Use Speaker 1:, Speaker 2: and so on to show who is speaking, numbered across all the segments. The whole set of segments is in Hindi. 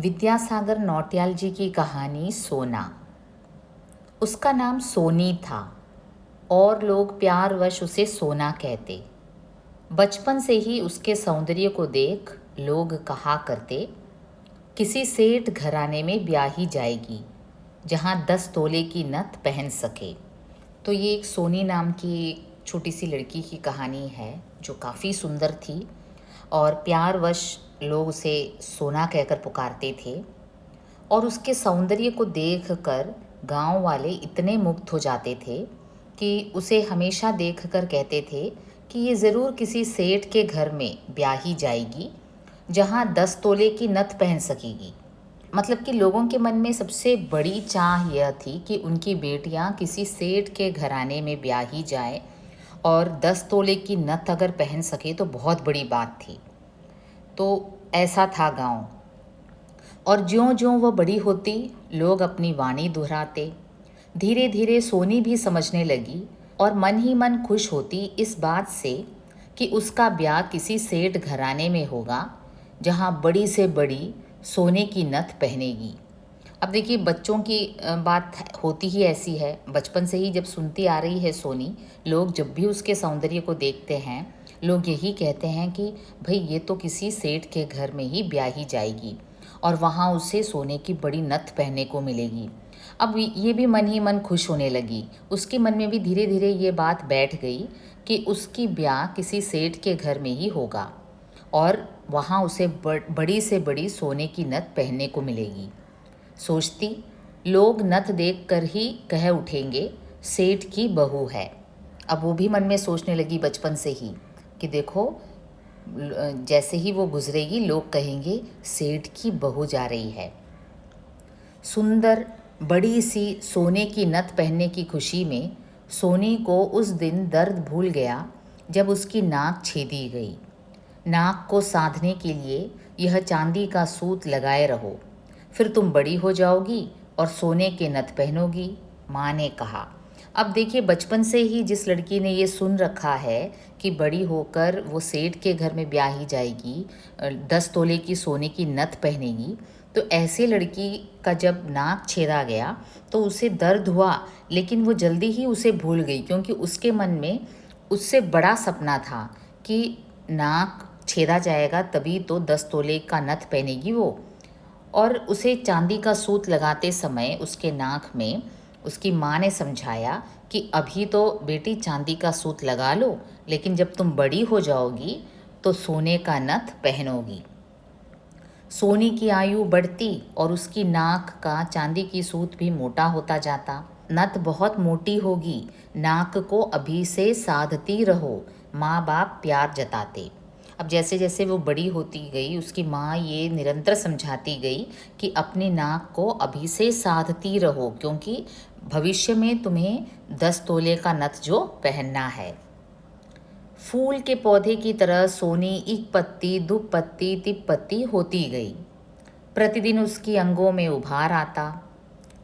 Speaker 1: विद्यासागर नौटियाल जी की कहानी सोना। उसका नाम सोनी था और लोग प्यारवश उसे सोना कहते। बचपन से ही उसके सौंदर्य को देख लोग कहा करते, किसी सेठ घराने में ब्याही जाएगी जहाँ 10 तोले की नथ पहन सके। तो ये एक सोनी नाम की एक छोटी सी लड़की की कहानी है जो काफ़ी सुंदर थी और प्यारवश लोग उसे सोना कहकर पुकारते थे। और उसके सौंदर्य को देखकर गांव वाले इतने मुग्ध हो जाते थे कि उसे हमेशा देखकर कहते थे कि ये ज़रूर किसी सेठ के घर में ब्याही जाएगी जहाँ 10 तोले की नथ पहन सकेगी। मतलब कि लोगों के मन में सबसे बड़ी चाह यह थी कि उनकी बेटियाँ किसी सेठ के घराने में ब्याही जाए और 10 तोले की नथ अगर पहन सके तो बहुत बड़ी बात थी। तो ऐसा था गांव। और ज्यों-ज्यों वह बड़ी होती लोग अपनी वाणी दोहराते। धीरे धीरे सोनी भी समझने लगी और मन ही मन खुश होती इस बात से कि उसका ब्याह किसी सेठ घराने में होगा जहाँ बड़ी से बड़ी सोने की नथ पहनेगी। अब देखिए बच्चों की बात होती ही ऐसी है, बचपन से ही जब सुनती आ रही है सोनी, लोग जब भी उसके सौंदर्य को देखते हैं लोग यही कहते हैं कि भाई ये तो किसी सेठ के घर में ही ब्याही जाएगी और वहाँ उसे सोने की बड़ी नथ पहनने को मिलेगी। अब ये भी मन ही मन खुश होने लगी। उसके मन में भी धीरे धीरे ये बात बैठ गई कि उसकी ब्याह किसी सेठ के घर में ही होगा और वहाँ उसे बड़ी से बड़ी सोने की नथ पहनने को मिलेगी। सोचती लोग नथ देख कर ही कह उठेंगे सेठ की बहू है। अब वो भी मन में सोचने लगी बचपन से ही कि देखो जैसे ही वो गुजरेगी लोग कहेंगे सेठ की बहू जा रही है। सुंदर बड़ी सी सोने की नथ पहनने की खुशी में सोनी को उस दिन दर्द भूल गया जब उसकी नाक छेदी गई। नाक को साधने के लिए यह चांदी का सूत लगाए रहो, फिर तुम बड़ी हो जाओगी और सोने के नथ पहनोगी, माँ ने कहा। अब देखिए बचपन से ही जिस लड़की ने ये सुन रखा है कि बड़ी होकर वो सेठ के घर में ब्याही जाएगी, 10 तोले की सोने की नथ पहनेगी, तो ऐसे लड़की का जब नाक छेदा गया तो उसे दर्द हुआ, लेकिन वो जल्दी ही उसे भूल गई क्योंकि उसके मन में उससे बड़ा सपना था कि नाक छेदा जाएगा तभी तो 10 तोले का नथ पहनेगी वो। और उसे चांदी का सूत लगाते समय उसके नाक में उसकी माँ ने समझाया कि अभी तो बेटी चांदी का सूत लगा लो, लेकिन जब तुम बड़ी हो जाओगी तो सोने का नथ पहनोगी। सोनी की आयु बढ़ती और उसकी नाक का चांदी की सूत भी मोटा होता जाता। नथ बहुत मोटी होगी, नाक को अभी से साधती रहो, माँ बाप प्यार जताते। अब जैसे जैसे वो बड़ी होती गई उसकी माँ ये निरंतर समझाती गई कि अपनी नाक को अभी से साधती रहो क्योंकि भविष्य में तुम्हें 10 तोले का नथ जो पहनना है। फूल के पौधे की तरह सोनी एक पत्ती दो पत्ती तिप पत्ती होती गई। प्रतिदिन उसकी अंगों में उभार आता।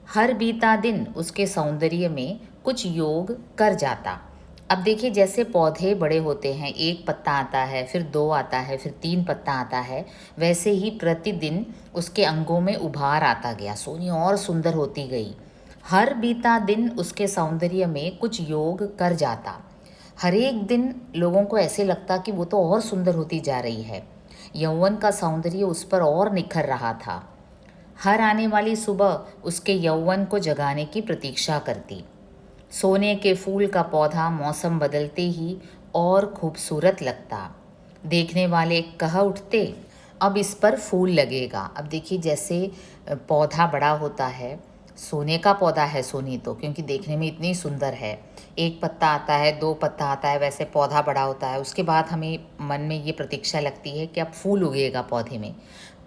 Speaker 1: हर बीता दिन उसके सौंदर्य में कुछ योग कर जाता। अब देखिए जैसे पौधे बड़े होते हैं, एक पत्ता आता है, फिर 2 आता है, फिर 3 पत्ता आता है, वैसे ही प्रतिदिन उसके अंगों में उभार आता गया। सोनी और सुंदर होती गई। हर बीता दिन उसके सौंदर्य में कुछ योग कर जाता। हर एक दिन लोगों को ऐसे लगता कि वो तो और सुंदर होती जा रही है। यौवन का सौंदर्य उस पर और निखर रहा था। हर आने वाली सुबह उसके यौवन को जगाने की प्रतीक्षा करती। सोने के फूल का पौधा मौसम बदलते ही और खूबसूरत लगता। देखने वाले कह उठते अब इस पर फूल लगेगा। अब देखिए जैसे पौधा बड़ा होता है, सोने का पौधा है सोनी तो, क्योंकि देखने में इतनी सुंदर है। एक पत्ता आता है, 2 पत्ता आता है, वैसे पौधा बड़ा होता है। उसके बाद हमें मन में ये प्रतीक्षा लगती है कि अब फूल उगेगा पौधे में।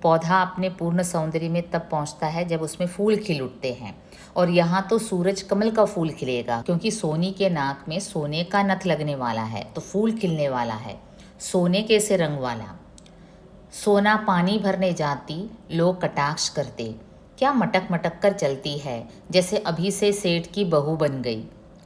Speaker 1: पौधा अपने पूर्ण सौंदर्य में तब पहुंचता है जब उसमें फूल खिल उठते हैं। और यहाँ तो सूरज कमल का फूल खिलेगा क्योंकि सोनी के नाक में सोने का नथ लगने वाला है तो फूल खिलने वाला है, सोने के से रंग वाला। सोना पानी भरने जाती लोग कटाक्ष करते, क्या मटक मटक कर चलती है, जैसे अभी से सेठ की बहू बन गई।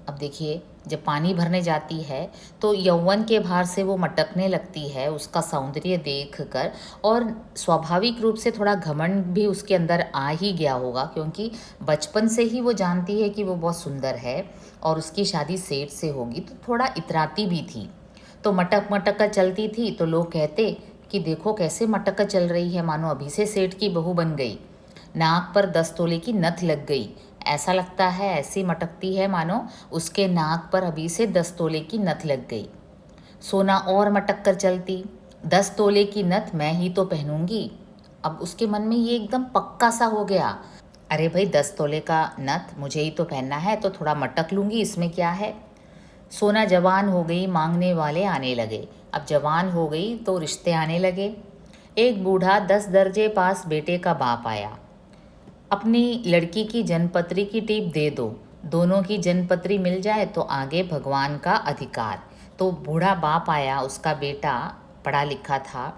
Speaker 1: अब देखिए, जब पानी भरने जाती है तो यौवन के भार से वो मटकने लगती है उसका सौंदर्य देख कर, और स्वाभाविक रूप से थोड़ा घमंड भी उसके अंदर आ ही गया होगा, क्योंकि बचपन से ही वो जानती है कि वो बहुत सुंदर है और उसकी शादी सेठ से होगी, तो थोड़ा इतराती भी थी। तो मटक मटक कर चलती थी तो लोग कहते कि देखो कैसे मटक कर चल रही है, मानो अभी से सेठ की बहू बन गई। नाक पर 10 तोले की नथ लग गई, ऐसा लगता है, ऐसी मटकती है मानो उसके नाक पर अभी से 10 तोले की नथ लग गई। सोना और मटक कर चलती, 10 तोले की नथ मैं ही तो पहनूंगी। अब उसके मन में ये एकदम पक्का सा हो गया, अरे भाई 10 तोले का नथ मुझे ही तो पहनना है, तो थोड़ा मटक लूँगी, इसमें क्या है। सोना जवान हो गई, मांगने वाले आने लगे। अब जवान हो गई तो रिश्ते आने लगे। एक बूढ़ा 10 दर्जे पास बेटे का बाप आया, अपनी लड़की की जन्मपत्री की टीप दे दो, दोनों की जन्मपत्री मिल जाए तो आगे भगवान का अधिकार। तो बूढ़ा बाप आया, उसका बेटा पढ़ा लिखा था,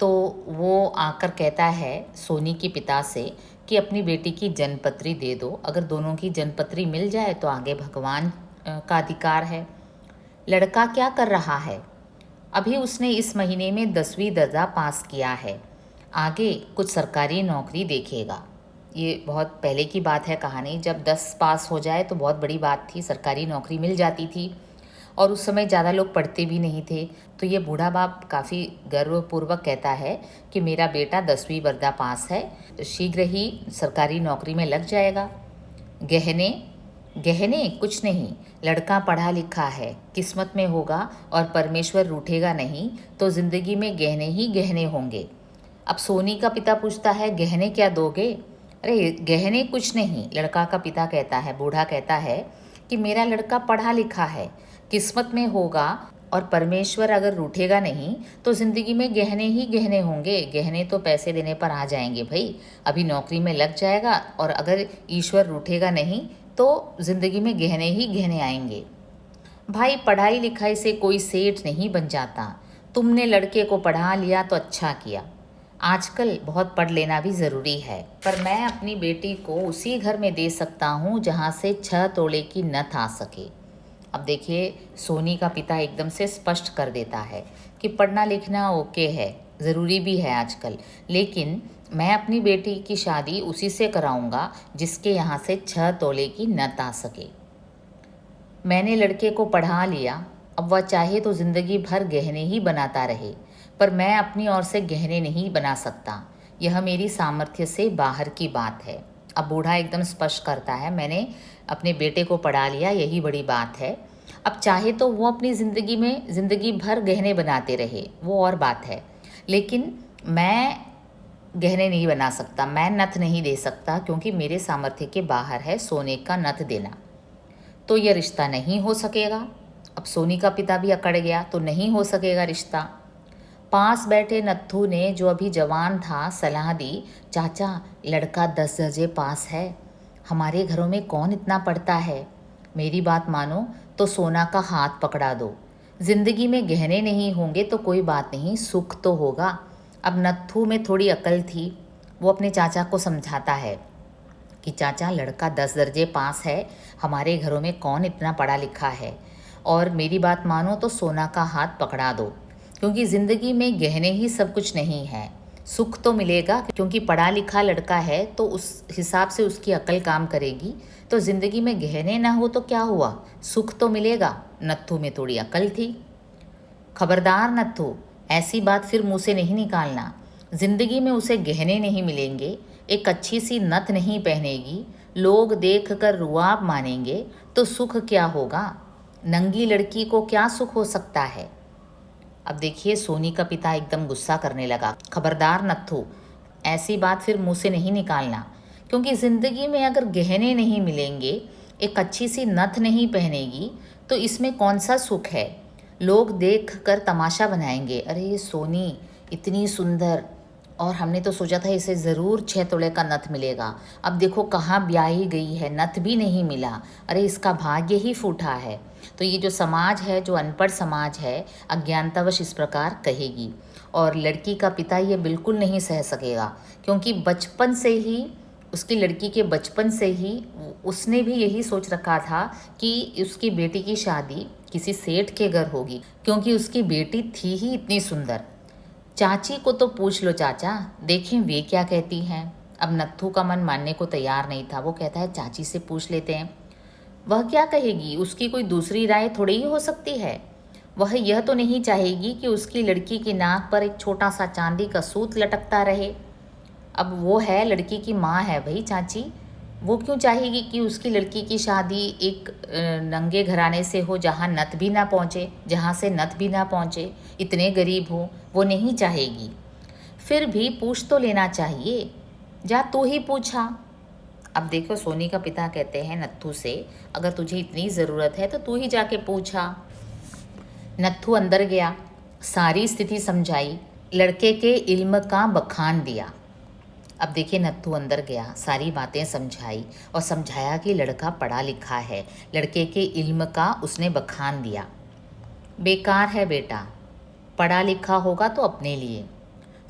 Speaker 1: तो वो आकर कहता है सोनी के पिता से कि अपनी बेटी की जन्मपत्री दे दो, अगर दोनों की जन्मपत्री मिल जाए तो आगे भगवान का अधिकार है। लड़का क्या कर रहा है? अभी उसने इस महीने में 10वीं दर्जा पास किया है, आगे कुछ सरकारी नौकरी देखेगा। ये बहुत पहले की बात है कहानी, जब 10 पास हो जाए तो बहुत बड़ी बात थी, सरकारी नौकरी मिल जाती थी और उस समय ज़्यादा लोग पढ़ते भी नहीं थे। तो ये बूढ़ा बाप काफ़ी गर्वपूर्वक कहता है कि मेरा बेटा 10वीं दर्जा पास है, तो शीघ्र ही सरकारी नौकरी में लग जाएगा। गहने गहने कुछ नहीं, लड़का पढ़ा लिखा है, किस्मत में होगा और परमेश्वर रूठेगा नहीं तो ज़िंदगी में गहने ही गहने होंगे। अब सोनी का पिता पूछता है गहने क्या दोगे? अरे गहने कुछ नहीं, लड़का का पिता कहता है, बूढ़ा कहता है कि मेरा लड़का पढ़ा लिखा है, किस्मत में होगा और परमेश्वर अगर रूठेगा नहीं तो ज़िंदगी में गहने ही गहने होंगे। गहने तो पैसे देने पर आ जाएंगे भाई, अभी नौकरी में लग जाएगा और अगर ईश्वर रूठेगा नहीं तो ज़िंदगी में गहने ही गहने आएंगे। भाई पढ़ाई लिखाई से कोई सेठ नहीं बन जाता, तुमने लड़के को पढ़ा लिया तो अच्छा किया, आजकल बहुत पढ़ लेना भी ज़रूरी है, पर मैं अपनी बेटी को उसी घर में दे सकता हूँ जहाँ से 6 तोले की नथ आ सके। अब देखिए, सोनी का पिता एकदम से स्पष्ट कर देता है कि पढ़ना लिखना ओके है, ज़रूरी भी है आजकल, लेकिन मैं अपनी बेटी की शादी उसी से कराऊंगा जिसके यहाँ से 6 तोले की नथ आ सके। मैंने लड़के को पढ़ा लिया, अब वह चाहे तो ज़िंदगी भर गहने ही बनाता रहे, पर मैं अपनी ओर से गहने नहीं बना सकता, यह मेरी सामर्थ्य से बाहर की बात है। अब बूढ़ा एकदम स्पष्ट करता है, मैंने अपने बेटे को पढ़ा लिया, यही बड़ी बात है। अब चाहे तो वो अपनी ज़िंदगी में ज़िंदगी भर गहने बनाते रहे, वो और बात है, लेकिन मैं गहने नहीं बना सकता, मैं नथ नहीं दे सकता, क्योंकि मेरे सामर्थ्य के बाहर है सोने का नथ देना, तो यह रिश्ता नहीं हो सकेगा। अब सोनी का पिता भी अकड़ गया, तो नहीं हो सकेगा रिश्ता। पास बैठे नत्थू ने, जो अभी जवान था, सलाह दी, चाचा लड़का 10 दर्जे पास है, हमारे घरों में कौन इतना पढ़ता है, मेरी बात मानो तो सोना का हाथ पकड़ा दो, जिंदगी में गहने नहीं होंगे तो कोई बात नहीं, सुख तो होगा। अब नत्थू में थोड़ी अकल थी, वो अपने चाचा को समझाता है कि चाचा लड़का 10 दर्जे पास है, हमारे घरों में कौन इतना पढ़ा लिखा है, और मेरी बात मानो तो सोना का हाथ पकड़ा दो, क्योंकि ज़िंदगी में गहने ही सब कुछ नहीं है, सुख तो मिलेगा, क्योंकि पढ़ा लिखा लड़का है तो उस हिसाब से उसकी अकल काम करेगी, तो ज़िंदगी में गहने ना हो तो क्या हुआ, सुख तो मिलेगा। नत्थू में थोड़ी अकल थी। खबरदार नत्थू, ऐसी बात फिर मुंह से नहीं निकालना, जिंदगी में उसे गहने नहीं मिलेंगे, एक अच्छी सी नथ नहीं पहनेगी, लोग देख कर रुआब मानेंगे, तो सुख क्या होगा, नंगी लड़की को क्या सुख हो सकता है। अब देखिए, सोनी का पिता एकदम गुस्सा करने लगा, खबरदार नत्थू, ऐसी बात फिर मुंह से नहीं निकालना, क्योंकि ज़िंदगी में अगर गहने नहीं मिलेंगे, एक अच्छी सी नथ नहीं पहनेगी, तो इसमें कौन सा सुख है, लोग देख कर तमाशा बनाएंगे, अरे ये सोनी इतनी सुंदर, और हमने तो सोचा था इसे ज़रूर 6 तोले का नथ मिलेगा, अब देखो कहाँ ब्याही गई है, नथ भी नहीं मिला, अरे इसका भाग्य ही फूटा है। तो ये जो समाज है, जो अनपढ़ समाज है, अज्ञानतावश इस प्रकार कहेगी, और लड़की का पिता ये बिल्कुल नहीं सह सकेगा, क्योंकि बचपन से ही उसकी लड़की के बचपन से ही उसने भी यही सोच रखा था कि उसकी बेटी की शादी किसी सेठ के घर होगी, क्योंकि उसकी बेटी थी ही इतनी सुंदर। चाची को तो पूछ लो चाचा, देखें वे क्या कहती हैं। अब नत्थू का मन मानने को तैयार नहीं था। वो कहता है चाची से पूछ लेते हैं। वह क्या कहेगी, उसकी कोई दूसरी राय थोड़ी ही हो सकती है। वह यह तो नहीं चाहेगी कि उसकी लड़की की नाक पर एक छोटा सा चांदी का सूत लटकता रहे। अब वो है, लड़की की माँ है भाई चाची, वो क्यों चाहेगी कि उसकी लड़की की शादी एक नंगे घराने से हो जहाँ नथ भी ना पहुँचे, जहाँ से नथ भी ना पहुँचे, इतने गरीब हो, वो नहीं चाहेगी। फिर भी पूछ तो लेना चाहिए, जा तू ही पूछा। अब देखो सोनी का पिता कहते हैं नत्थू से, अगर तुझे इतनी ज़रूरत है तो तू ही जाके पूछा। नत्थू अंदर गया, सारी स्थिति समझाई, लड़के के इल्म का बखान दिया। अब देखिए नत्थू अंदर गया, सारी बातें समझाई और समझाया कि लड़का पढ़ा लिखा है, लड़के के इल्म का उसने बखान दिया। बेकार है बेटा, पढ़ा लिखा होगा तो अपने लिए,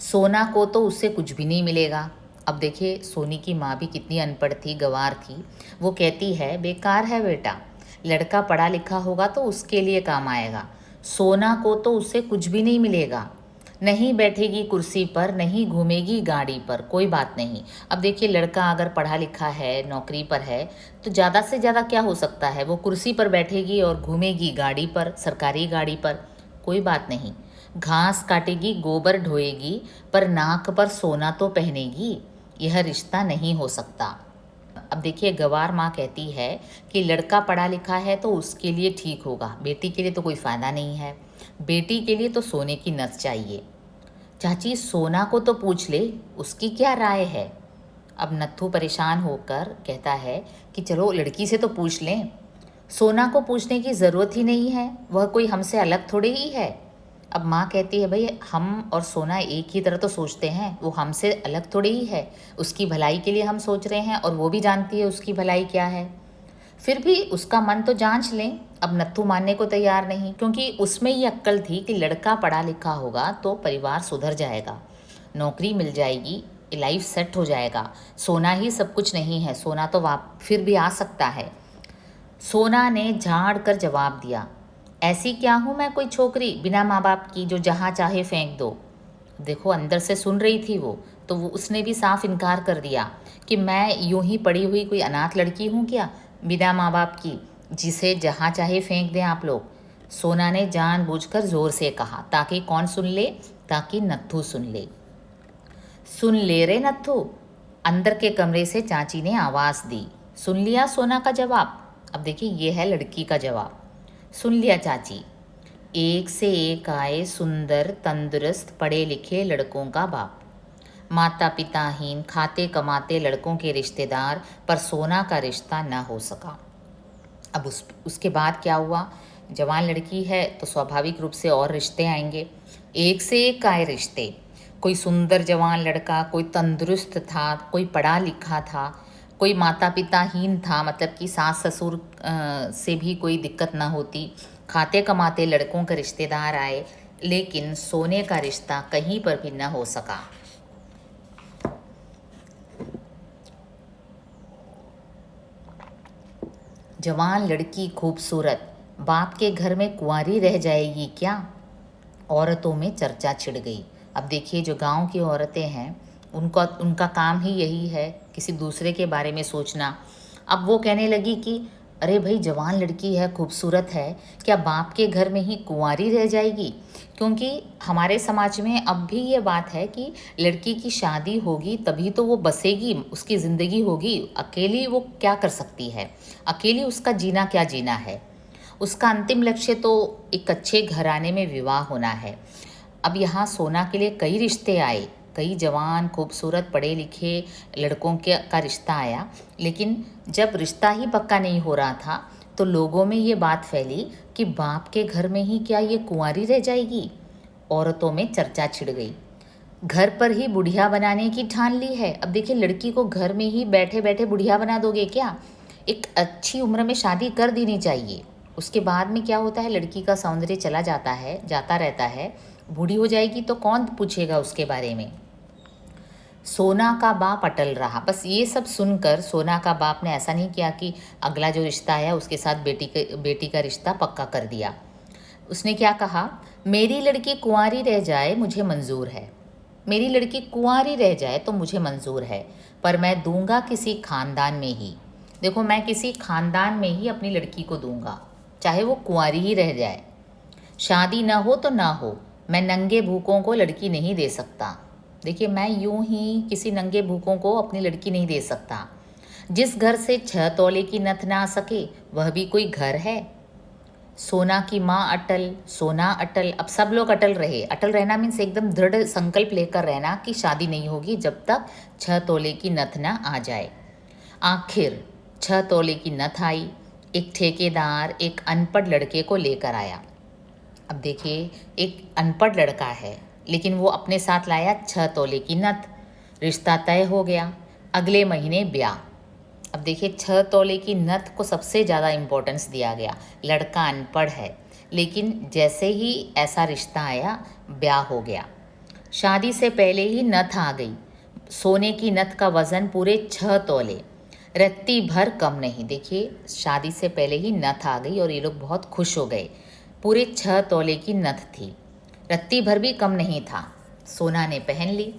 Speaker 1: सोना को तो उससे कुछ भी नहीं मिलेगा। अब देखिए सोनी की माँ भी कितनी अनपढ़ थी, गंवार थी। वो कहती है बेकार है बेटा, लड़का पढ़ा लिखा होगा तो उसके लिए काम आएगा, सोना को तो उससे कुछ भी नहीं मिलेगा। नहीं बैठेगी कुर्सी पर, नहीं घूमेगी गाड़ी पर, कोई बात नहीं। अब देखिए लड़का अगर पढ़ा लिखा है, नौकरी पर है, तो ज़्यादा से ज़्यादा क्या हो सकता है, वो कुर्सी पर बैठेगी और घूमेगी गाड़ी पर, सरकारी गाड़ी पर, कोई बात नहीं। घास काटेगी, गोबर ढोएगी, पर नाक पर सोना तो पहनेगी। यह रिश्ता नहीं हो सकता। अब देखिए गवार माँ कहती है कि लड़का पढ़ा लिखा है तो उसके लिए ठीक होगा, बेटी के लिए तो कोई फ़ायदा नहीं है, बेटी के लिए तो सोने की नस चाहिए। चाची सोना को तो पूछ ले, उसकी क्या राय है। अब नत्थू परेशान होकर कहता है कि चलो लड़की से तो पूछ लें। सोना को पूछने की ज़रूरत ही नहीं है, वह कोई हमसे अलग थोड़ी ही है। अब माँ कहती है भाई हम और सोना एक ही तरह तो सोचते हैं, वो हमसे अलग थोड़ी ही है, उसकी भलाई के लिए हम सोच रहे हैं और वो भी जानती है उसकी भलाई क्या है। फिर भी उसका मन तो जांच लें। अब नत्थू मानने को तैयार नहीं, क्योंकि उसमें ये अक्ल थी कि लड़का पढ़ा लिखा होगा तो परिवार सुधर जाएगा, नौकरी मिल जाएगी, लाइफ सेट हो जाएगा, सोना ही सब कुछ नहीं है, सोना तो फिर भी आ सकता है। सोना ने झाड़ कर जवाब दिया, ऐसी क्या हूँ मैं कोई छोकरी बिना माँ बाप की जो जहाँ चाहे फेंक दो। देखो अंदर से सुन रही थी वो, तो वो उसने भी साफ इनकार कर दिया कि मैं यूं ही पड़ी हुई कोई अनाथ लड़की हूँ क्या, बिना माँ बाप की, जिसे जहाँ चाहे फेंक दें आप लोग। सोना ने जानबूझकर ज़ोर से कहा, ताकि कौन सुन ले, ताकि नत्थू सुन ले। सुन ले रे नत्थू, अंदर के कमरे से चाची ने आवाज़ दी। सुन लिया सोना का जवाब। अब देखिए ये है लड़की का जवाब। सुन लिया चाची, एक से एक आए सुंदर तंदुरुस्त पढ़े लिखे लड़कों का बाप, माता पिताहीन खाते कमाते लड़कों के रिश्तेदार, पर सोना का रिश्ता ना हो सका। अब उसके बाद क्या हुआ, जवान लड़की है तो स्वाभाविक रूप से और रिश्ते आएंगे, एक से एक आए रिश्ते। कोई सुंदर जवान लड़का, कोई तंदुरुस्त था, कोई पढ़ा लिखा था, कोई माता पिताहीन था, मतलब कि सास ससुर से भी कोई दिक्कत ना होती, खाते कमाते लड़कों के रिश्तेदार आए, लेकिन सोने का रिश्ता कहीं पर भी न हो सका। जवान लड़की खूबसूरत, बाप के घर में कुंवारी रह जाएगी क्या, औरतों में चर्चा छिड़ गई। अब देखिए जो गांव की औरतें हैं उनका काम ही यही है, किसी दूसरे के बारे में सोचना। अब वो कहने लगी कि अरे भाई जवान लड़की है, खूबसूरत है, क्या बाप के घर में ही कुंवारी रह जाएगी। क्योंकि हमारे समाज में अब भी ये बात है कि लड़की की शादी होगी तभी तो वो बसेगी, उसकी ज़िंदगी होगी, अकेली वो क्या कर सकती है, अकेली उसका जीना क्या जीना है। उसका अंतिम लक्ष्य तो एक अच्छे घराने में विवाह होना है। अब यहाँ सोना के लिए कई रिश्ते आए, कई जवान खूबसूरत पढ़े लिखे लड़कों के का रिश्ता आया, लेकिन जब रिश्ता ही पक्का नहीं हो रहा था तो लोगों में ये बात फैली कि बाप के घर में ही क्या ये कुंवारी रह जाएगी। औरतों में चर्चा छिड़ गई, घर पर ही बुढ़िया बनाने की ठान ली है। अब देखिए लड़की को घर में ही बैठे बैठे बुढ़िया बना दोगे क्या, एक अच्छी उम्र में शादी कर देनी चाहिए। उसके बाद में क्या होता है, लड़की का सौंदर्य चला जाता है, जाता रहता है, बूढ़ी हो जाएगी तो कौन पूछेगा उसके बारे में। सोना का बाप अटल रहा। बस ये सब सुनकर सोना का बाप ने ऐसा नहीं किया कि अगला जो रिश्ता आया उसके साथ बेटी का रिश्ता पक्का कर दिया। उसने क्या कहा, मेरी लड़की कुंवारी रह जाए मुझे मंजूर है, मेरी लड़की कुंवारी रह जाए तो मुझे मंजूर है, पर मैं दूंगा किसी खानदान में ही। देखो, मैं किसी खानदान में ही अपनी लड़की को दूंगा, चाहे वो कुंवारी ही रह जाए। शादी ना हो तो ना हो, मैं नंगे भूखों को लड़की नहीं दे सकता। देखिए, मैं यूं ही किसी नंगे भूखों को अपनी लड़की नहीं दे सकता। जिस घर से 6 तोले की नथ ना आ सके वह भी कोई घर है। सोना की माँ अटल, सोना अटल। अब सब लोग अटल रहे। अटल रहना मीन्स एकदम दृढ़ संकल्प लेकर रहना कि शादी नहीं होगी जब तक 6 तोले की नथ ना आ जाए। आखिर 6 तोले की नथ आई। एक ठेकेदार एक अनपढ़ लड़के को लेकर आया। अब देखिए, एक अनपढ़ लड़का है लेकिन वो अपने साथ लाया 6 तोले की नथ। रिश्ता तय हो गया। अगले महीने ब्याह। अब देखिए, 6 तोले की नथ को सबसे ज़्यादा इम्पोर्टेंस दिया गया। लड़का अनपढ़ है लेकिन जैसे ही ऐसा रिश्ता आया ब्याह हो गया। शादी से पहले ही नथ आ गई। सोने की नथ का वज़न पूरे 6 तोले, रत्ती भर कम नहीं। देखिए, शादी से पहले ही नथ आ गई और ये लोग बहुत खुश हो गए। पूरे 6 तोले की नथ थी, रत्ती भर भी कम नहीं था। सोना ने पहन ली।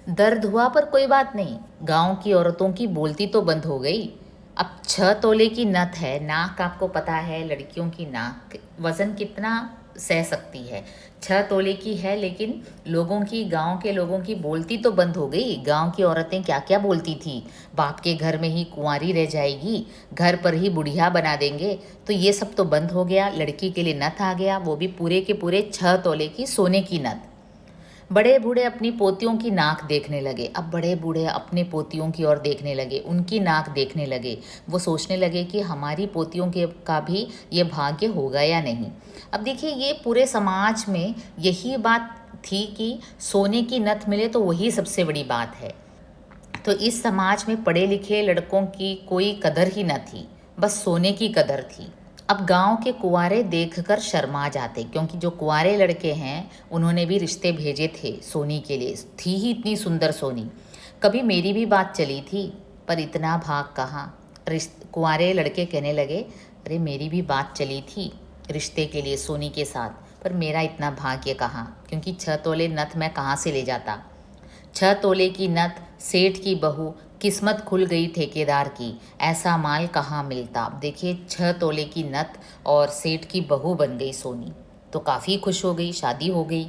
Speaker 1: दर्द हुआ पर कोई बात नहीं, गांव की औरतों की बोलती तो बंद हो गई। अब 6 तोले की नथ है, नाक आपको पता है लड़कियों की नाक वज़न कितना सह सकती है। 6 तोले की है लेकिन लोगों की, गांव के लोगों की बोलती तो बंद हो गई। गांव की औरतें क्या क्या बोलती थी, बाप के घर में ही कुंवारी रह जाएगी, घर पर ही बुढ़िया बना देंगे। तो ये सब तो बंद हो गया। लड़की के लिए नथ आ गया, वो भी पूरे के पूरे 6 तोले की सोने की नथ। बड़े बूढ़े अपनी पोतियों की नाक देखने लगे। अब बड़े बूढ़े अपने पोतियों की ओर देखने लगे, उनकी नाक देखने लगे। वो सोचने लगे कि हमारी पोतियों के का भी ये भाग्य होगा या नहीं। अब देखिए, ये पूरे समाज में यही बात थी कि सोने की नथ मिले तो वही सबसे बड़ी बात है। तो इस समाज में पढ़े लिखे लड़कों की कोई कदर ही न थी, बस सोने की कदर थी। अब गांव के कुंवारे देखकर शर्मा जाते, क्योंकि जो कुंवारे लड़के हैं उन्होंने भी रिश्ते भेजे थे सोनी के लिए। थी ही इतनी सुंदर सोनी। कभी मेरी भी बात चली थी पर इतना भाग कहाँ। कुंवारे लड़के कहने लगे, अरे मेरी भी बात चली थी रिश्ते के लिए सोनी के साथ, पर मेरा इतना भाग्य कहाँ, क्योंकि 6 तोले नथ मैं कहाँ से ले जाता। 6 तोले की नथ, सेठ की बहू, किस्मत खुल गई ठेकेदार की, ऐसा माल कहाँ मिलता। अब देखिए, 6 तोले की नथ और सेठ की बहू बन गई सोनी, तो काफ़ी खुश हो गई, शादी हो गई।